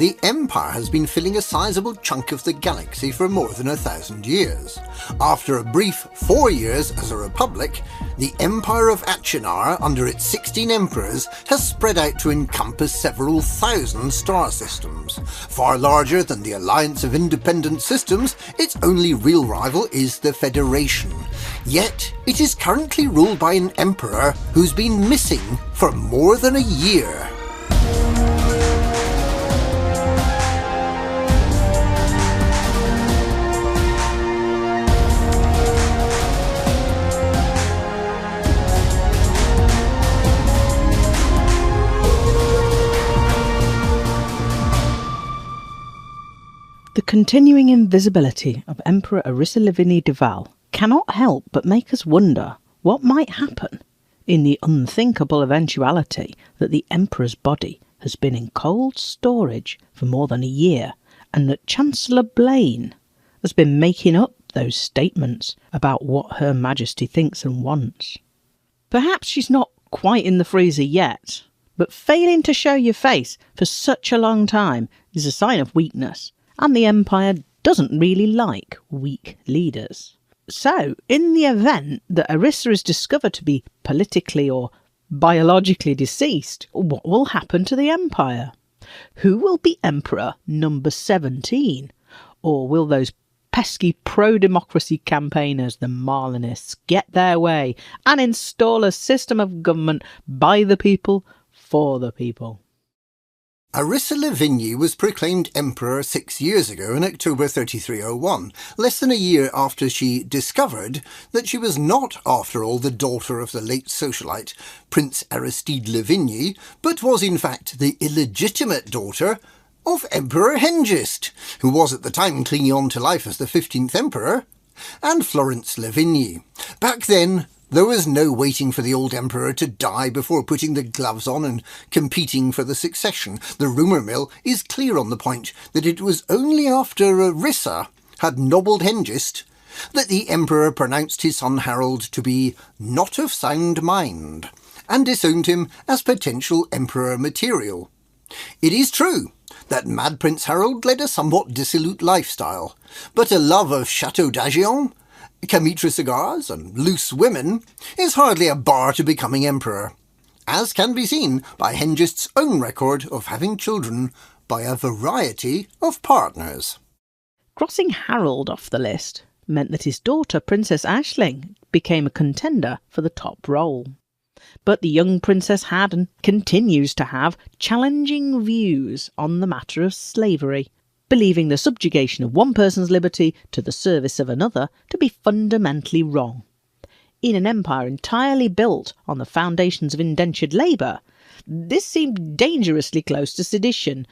the Empire has been filling a sizable chunk of the galaxy for more than 1,000 years. After a brief 4 years as a republic, the Empire of Achenar, under its 16 emperors, has spread out to encompass several thousand star systems. Far larger than the Alliance of Independent Systems, its only real rival is the Federation. Yet, it is currently ruled by an emperor who's been missing for more than a year. The continuing invisibility of Emperor Arissa Lavinia Duval cannot help but make us wonder what might happen in the unthinkable eventuality that the Emperor's body has been in cold storage for more than a year, and that Chancellor Blaine has been making up those statements about what Her Majesty thinks and wants. Perhaps she's not quite in the freezer yet, but failing to show your face for such a long time is a sign of weakness. And the Empire doesn't really like weak leaders. So, in the event that Arissa is discovered to be politically or biologically deceased, what will happen to the Empire? Who will be Emperor number 17? Or will those pesky pro-democracy campaigners, the Marlinists, get their way and install a system of government by the people, for the people? Arissa Lavinia was proclaimed emperor 6 years ago in October 3301, less than a year after she discovered that she was not, after all, the daughter of the late socialite Prince Aristide Lavinia, but was in fact the illegitimate daughter of Emperor Hengist, who was at the time clinging on to life as the 15th emperor, and Florence Lavinia. Back then, there was no waiting for the old emperor to die before putting the gloves on and competing for the succession. The rumour mill is clear on the point that it was only after Arissa had nobbled Hengist that the emperor pronounced his son Harold to be not of sound mind, and disowned him as potential emperor material. It is true that Mad Prince Harold led a somewhat dissolute lifestyle, but a love of Chateau d'Agion, Camitra cigars and loose women is hardly a bar to becoming emperor, as can be seen by Hengist's own record of having children by a variety of partners. Crossing Harold off the list meant that his daughter Princess Aisling became a contender for the top role. But the young princess had and continues to have challenging views on the matter of slavery, believing the subjugation of one person's liberty to the service of another to be fundamentally wrong. In an empire entirely built on the foundations of indentured labour, this seemed dangerously close to sedition.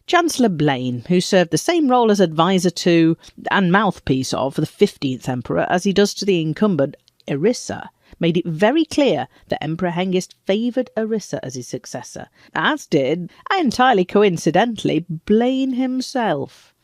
Chancellor Blaine, who served the same role as advisor to and mouthpiece of the 15th emperor as he does to the incumbent Arissa, made it very clear that Emperor Hengist favoured Arissa as his successor, as did, entirely coincidentally, Blaine himself.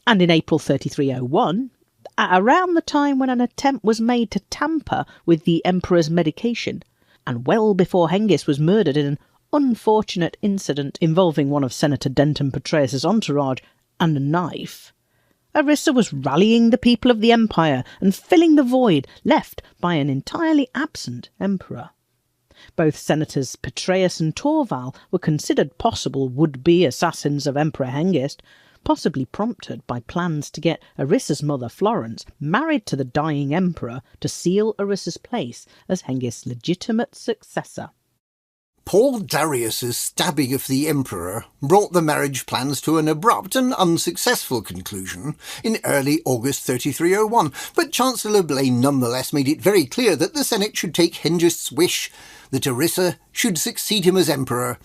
And in April 3301, at around the time when an attempt was made to tamper with the Emperor's medication, and well before Hengist was murdered in an unfortunate incident involving one of Senator Denton Petraeus' entourage and a knife, Arissa was rallying the people of the Empire and filling the void left by an entirely absent emperor. Both Senators Petraeus and Torval were considered possible would-be assassins of Emperor Hengist, possibly prompted by plans to get Arissa's mother Florence married to the dying emperor to seal Arissa's place as Hengist's legitimate successor. Paul Darius's stabbing of the emperor brought the marriage plans to an abrupt and unsuccessful conclusion in early August 3301, but Chancellor Blaine nonetheless made it very clear that the Senate should take Hengist's wish that Arissa should succeed him as emperor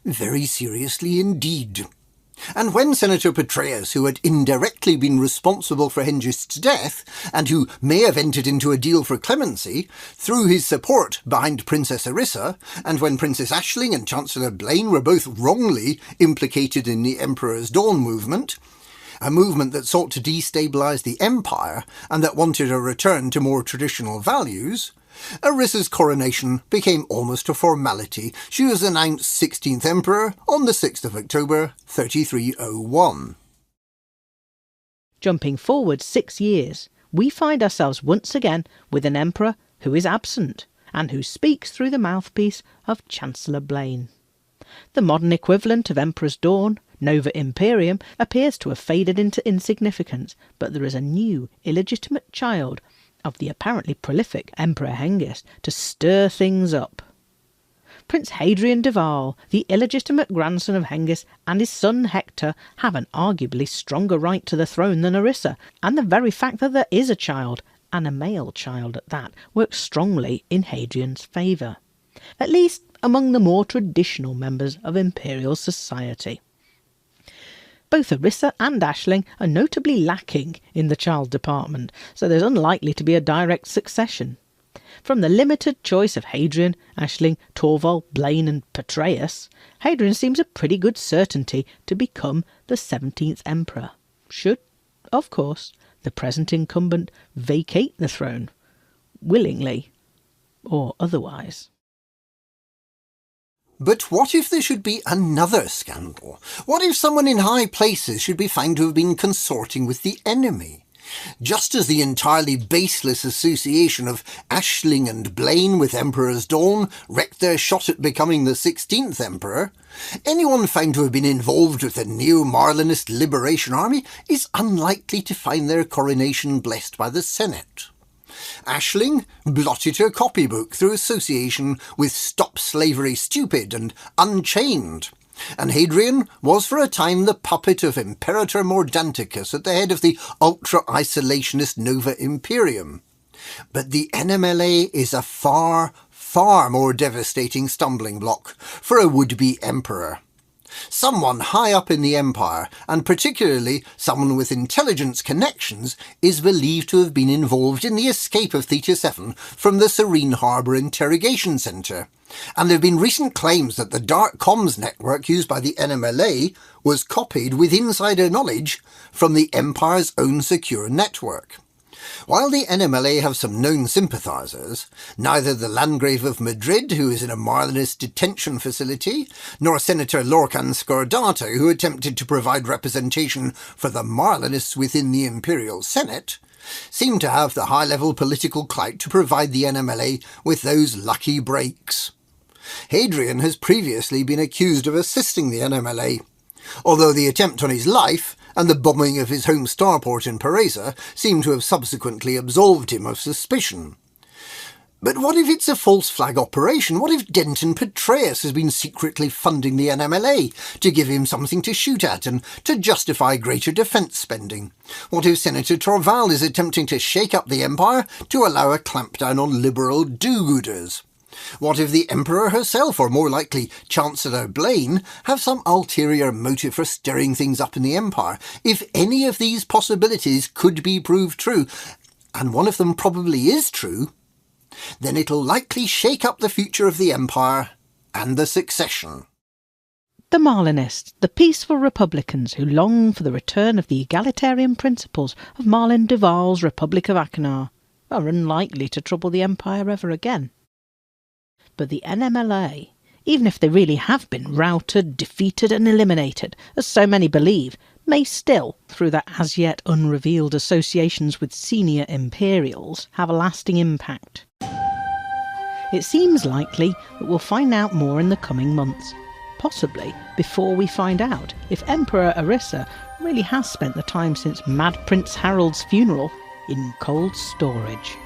very seriously indeed. And when Senator Petraeus, who had indirectly been responsible for Hengist's death, and who may have entered into a deal for clemency, threw his support behind Princess Arissa, and when Princess Aisling and Chancellor Blaine were both wrongly implicated in the Emperor's Dawn movement, a movement that sought to destabilise the empire and that wanted a return to more traditional values, Arissa's coronation became almost a formality. She was announced 16th Emperor on the 6th of October 3301. Jumping forward 6 years, we find ourselves once again with an emperor who is absent and who speaks through the mouthpiece of Chancellor Blaine. The modern equivalent of Emperor's Dawn, Nova Imperium, appears to have faded into insignificance, but there is a new, illegitimate child of the apparently prolific Emperor Hengist to stir things up. Prince Hadrian de Waal, the illegitimate grandson of Hengist, and his son Hector have an arguably stronger right to the throne than Arissa, and the very fact that there is a child, and a male child at that, works strongly in Hadrian's favour, at least among the more traditional members of imperial society. Both Arissa and Aisling are notably lacking in the child department, so there's unlikely to be a direct succession. From the limited choice of Hadrian, Aisling, Torvald, Blaine and Petreius, Hadrian seems a pretty good certainty to become the 17th emperor, should, of course, the present incumbent vacate the throne, willingly or otherwise. But what if there should be another scandal? What if someone in high places should be found to have been consorting with the enemy? Just as the entirely baseless association of Aisling and Blaine with Emperor's Dawn wrecked their shot at becoming the 16th emperor, anyone found to have been involved with the Neo-Marlinist Liberation Army is unlikely to find their coronation blessed by the Senate. Aisling blotted her copybook through association with Stop Slavery Stupid and Unchained, and Hadrian was for a time the puppet of Imperator Mordanticus at the head of the ultra-isolationist Nova Imperium. But the NMLA is a far, far more devastating stumbling block for a would-be emperor. Someone high up in the empire, and particularly someone with intelligence connections, is believed to have been involved in the escape of Theta 7 from the Serene Harbour Interrogation Centre, and there have been recent claims that the dark comms network used by the NMLA was copied with insider knowledge from the Empire's own secure network. While the NMLA have some known sympathisers, neither the Landgrave of Madrid, who is in a Marlinist detention facility, nor Senator Lorcan Scordato, who attempted to provide representation for the Marlinists within the Imperial Senate, seem to have the high-level political clout to provide the NMLA with those lucky breaks. Hadrian has previously been accused of assisting the NMLA, although the attempt on his life and the bombing of his home starport in Paresa seem to have subsequently absolved him of suspicion. But what if it's a false flag operation? What if Denton Petreius has been secretly funding the NMLA to give him something to shoot at and to justify greater defence spending? What if Senator Torvald is attempting to shake up the Empire to allow a clampdown on liberal do-gooders? What if the Emperor herself, or more likely Chancellor Blaine, have some ulterior motive for stirring things up in the Empire? If any of these possibilities could be proved true, and one of them probably is true, then it'll likely shake up the future of the Empire and the succession. The Marlinists, the peaceful republicans who long for the return of the egalitarian principles of Marlin de Waal's Republic of Achenar, are unlikely to trouble the Empire ever again. But the NMLA, even if they really have been routed, defeated and eliminated, as so many believe, may still, through their as yet unrevealed associations with senior Imperials, have a lasting impact. It seems likely that we'll find out more in the coming months, possibly before we find out if Emperor Arissa really has spent the time since Mad Prince Harold's funeral in cold storage.